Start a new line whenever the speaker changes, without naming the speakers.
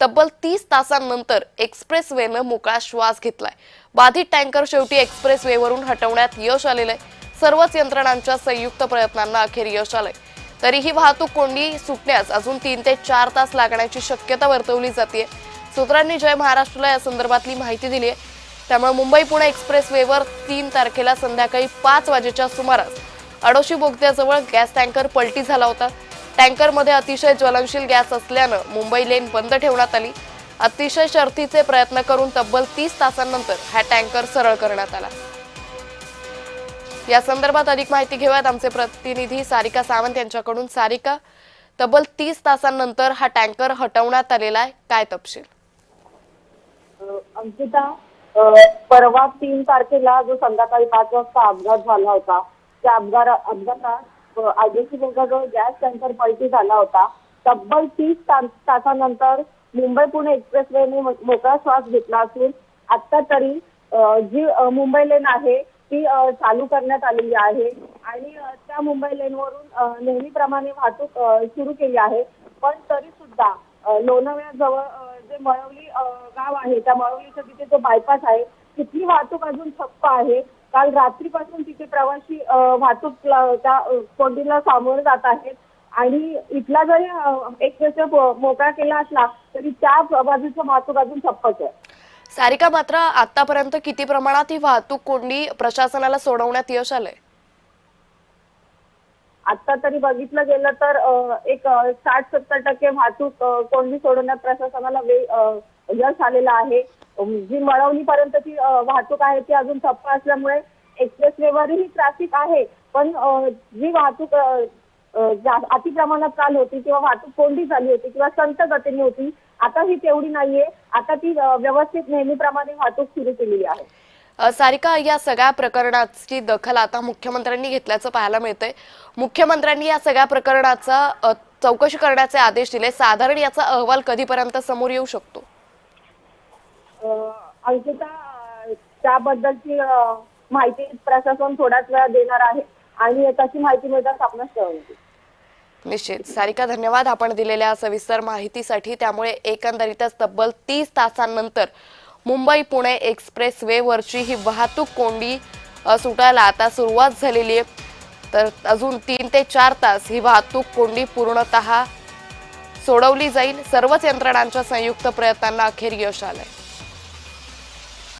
तब्बल 30 तासांनंतर एक्सप्रेसवेनं मोकळा श्वास घेतलाय। बाधित टँकर शेवटी एक्सप्रेसवेवरून हटवण्यात यश आलेलं आहे। सर्वच यंत्रणांच्या संयुक्त प्रयत्नांना अखेर यश आलंय। तरीही वाहतूक कोंडी सुटण्यास अजून 3 ते 4 तास लागण्याची शक्यता वर्तवली जाते। सूत्रांनी जय महाराष्ट्राला या संदर्भातली माहिती दिली आहे। त्यामुळे मुंबई पुणे एक्सप्रेसवेवर 3 तारखेला संध्याकाळी 5 वाजेच्या सुमारास अडोशी बोगद्याजवळ गॅस टँकर पलटी झाला होता। टँकरमध्ये अतिशय ज्वलनशील गॅस असल्यानं मुंबई लेन बंद ठेवण्यात आली। अतिशय शर्थीचे प्रयत्न करून तब्बल 30 तासांनंतर हा टँकर सरळ करण्यात आला। या संदर्भात अधिक माहिती घेऊयात आमचे प्रतिनिधी सारिका सावंत यांच्याकडून। सारिका, तब्बल 30 तासांनंतर हा टँकर हटवण्यात आलेला आहे, काय तपशील?
अंकिता, परवा 3 तारखेला जो संध्याकाळी 5 वाजता अपघात झाला होता, त्या अपघातात आयडीसी बोगद्याजवळ गॅस टँकर पलटी झाला होता। तब्बल 30 तासानंतर मुंबई पुणे एक्सप्रेसवेने मोकळा श्वास घेतला असून आता तरी जी मुंबई लेन आहे ती चालू करण्यात आलेली आहे आणि त्या मुंबई लेनवरून नेहमीप्रमाणे वाहतूक सुरू केली आहे। पण तरी सुद्धा लोणावळ्याजवळ जे मळवली गाव आहे, त्या मळवलीच्या तिथे जो बायपास आहे तिथली वाहतूक अजून ठप्प आहे। काल रात्रीपासून तिथे प्रवासी वाहतूक त्या कोंडीला सामोरे जात आहेत आणि इथला जरी एक्सप्रेस मोकळा केला असला तरी त्या बाजूची वाहतूक अजून ठप्पच आहे।
सारिका, मात्र आतापर्यंत किती प्रमाणात ही वाहतूक कोंडी प्रशासनाला सोडवण्यात यश आलंय?
आता तरी बघितलं गेलं तर एक 60-70% वाहतूक कोंडी सोडवण्यात प्रशासनाला यश आलेलं आहे। जी मळवणी पर्यंत ती वाहतूक आहे ती अजून ठप्प असल्यामुळे एक्सप्रेसवेवरही ट्रॅफिक आहे, पण जी वाहतूक अति प्रमाणात चालू होती किंवा वाहतूक कोंडी झाली होती किंवा संत गतीने होती, आता ही तेवढी नाहीये। आता ती व्यवस्थित नेहमीप्रमाणे वाहतूक सुरू केलेली आहे।
सारिका, या सगळ्या प्रकरणाची दखल आता मुख्यमंत्र्यांनी घेतल्याचं पाहायला मिळतंय। मुख्यमंत्र्यांनी या सगळ्या प्रकरणाचा चौकशी करण्याचे आदेश दिले। साधारण याचा अहवाल कधीपर्यंत समोर येऊ शकतो?
अंकिता, त्याबद्दलची माहिती प्रशासन थोड्याच वेळात देणार आहे आणि तशी माहिती मिळताच आपणास कळवते।
निश्चित सारिका, धन्यवाद आपण दिलेल्या सविस्तर माहितीसाठी। त्यामुळे एकंदरीतच तब्बल 30 तासांनंतर मुंबई पुणे एक्सप्रेसवेवरची ही वाहतूक कोंडी सुटायला आता सुरुवात झालेली आहे। तर अजून 3 ते 4 तास ही वाहतूक कोंडी पूर्णतः सोडवली जाईल। सर्वच यंत्रणांच्या संयुक्त प्रयत्नांना अखेर यश आलंय।